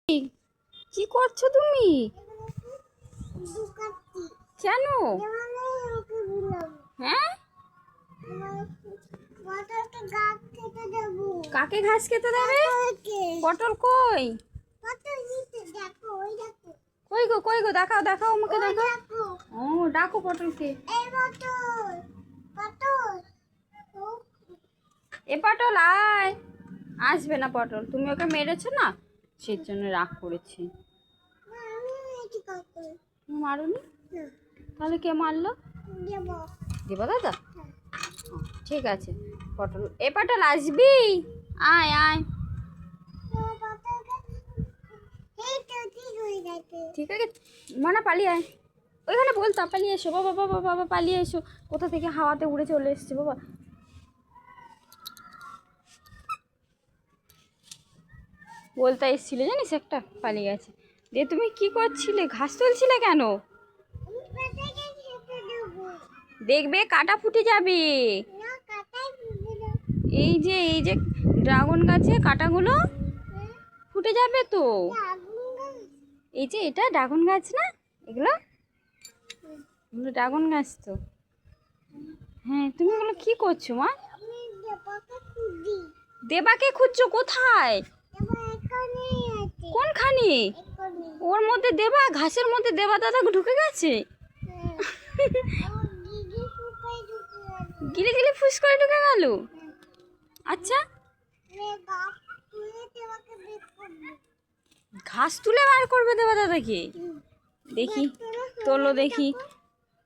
কি করছো তুমি? কেন? হ্যাঁ, কাকে ঘাস খেতে দেবে? পটল কই? কই গো, কই গো? দেখাও দেখাও, আমাকে দেখাও। ও, ডাকো পটলকে। এ পটল আয়। আসবে না পটল, তুমি ওকে মেরেছো না, সেই জন্য রাগ করেছি। মারুনি? তাহলে কে মারলো? দেবা দাদা? ঠিক আছে। পটল, এ পটল আসবি? আয় আয়। ঠিক আছে, মানা পালিয়ে আয়। ওইখানে বলতা পালিয়ে এসো বাবা, বাবা বাবা পালিয়ে এসো। কোথা থেকে হাওয়াতে উড়ে চলে এসছে বাবা। বলতে এসেছিল জানিস, একটা পালিয়ে গেছে। দিয়ে তুমি কি করছিলে? ঘাস তুলছিলে কেন? দেখবে কাটা ফুটে যাবে। এই যে ড্রাগন গাছে কাটাগুলো ফুটে যাবে তো। এই যে এটা ড্রাগন গাছ না, এগুলো ড্রাগন গাছ তো। হ্যাঁ, তুমি এগুলো কি করছো মা? দেবাকে খুঁজছো? কোথায়? কোনখানে? ওর মধ্যে দেবা, ঘাসের মধ্যে দেবা দাদা ঢুকে গেছে। গিলে গিলে ফুস করে ঢুকে গেল। আচ্ছা, ঘাস তুলে বার করবে দেবা দাদাকে? দেখি তোলো, দেখি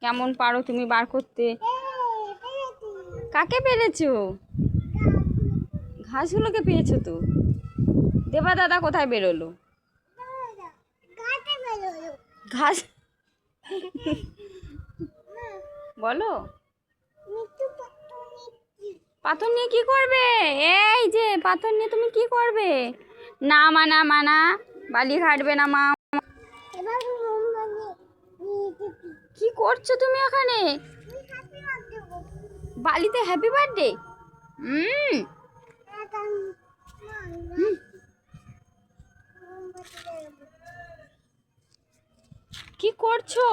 কেমন পারো তুমি বার করতে। কাকে পেরেছো? ঘাসগুলোকে পেয়েছো তো। দেবা দাদা কোথায় বেরোলো? ঘাস বলো। পাথর নিয়ে কি করবে? এই যে পাথর নিয়ে তুমি কি করবে? না মানা, মানা বালি ঘাটবে না মা। কি করছো তুমি ওখানে? বালিতে হ্যাপি বার্থডে? কি করছো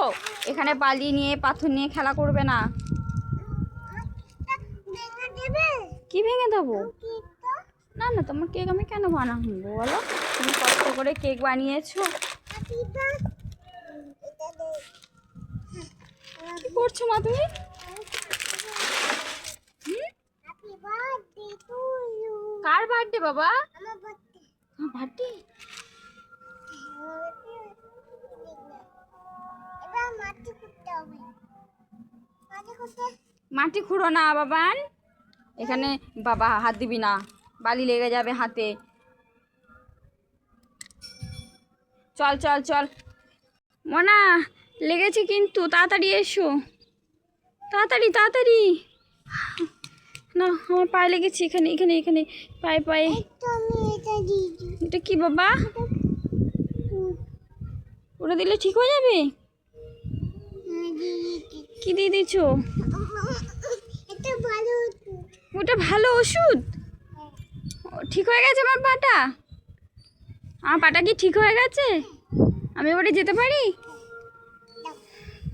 এখানে? বালি নিয়ে পাথর নিয়ে খেলা করবে না। কি ভেঙে দেবো? না না, তোমার কেক আমি কেন বানাবো বলো? তুমি কষ্ট করে কেক বানিয়েছো। কি করছো মা তুমি? কার বার্থডে বাবা? আমার বার্থডে। মাটি খুঁড়ো না বাবান, এখানে বাবা হাত দিবি না, বালি লেগে যাবে হাতে। চল চল চল মোনা, লেগেছে কিন্তু, তাড়াতাড়ি এসো, তাড়াতাড়ি তাড়াতাড়ি। না, আমার পায়ে লেগেছে, এখানে এখানে এখানে পায়ে পায়ে। এটা কি বাবা? ওটা দিলে ঠিক হয়ে যাবে? কি দিয়ে দিছো? ওটা ভালো ওষুধ। ঠিক হয়ে গেছে আমার পাটা? আমার পাটা কি ঠিক হয়ে গেছে? আমি এবারে যেতে পারি?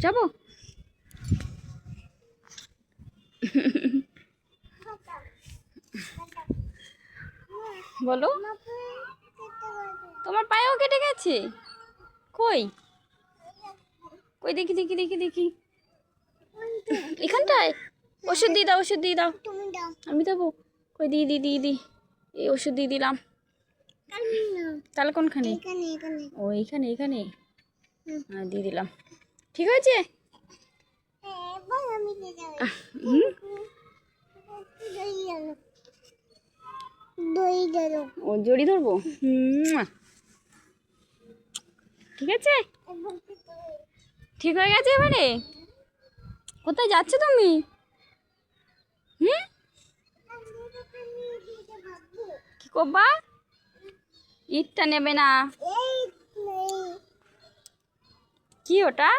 যাবো? বলো। তোমার পায়েও কেটে গেছে? কই কই দেখি দেখি দেখি দেখি। এখানটায় ওষুধ দিয়ে দাও, ওষুধ দিয়ে দাও। আমি দেবো? কই দি দি দি দি, এই ওষুধ দিয়ে দিলাম। তাহলে কোনখানে? ও এইখানে, এইখানে। হ্যাঁ, দিয়ে দিলাম। ঠিক হয়েছে? ও জড়ি ধরবো? ঠিক আছে, ঠিক হয়ে গেছে এবারে। কোথায় যাচ্ছ তুমি? কি করবা? ইটটা নেবে না? কি ওটা?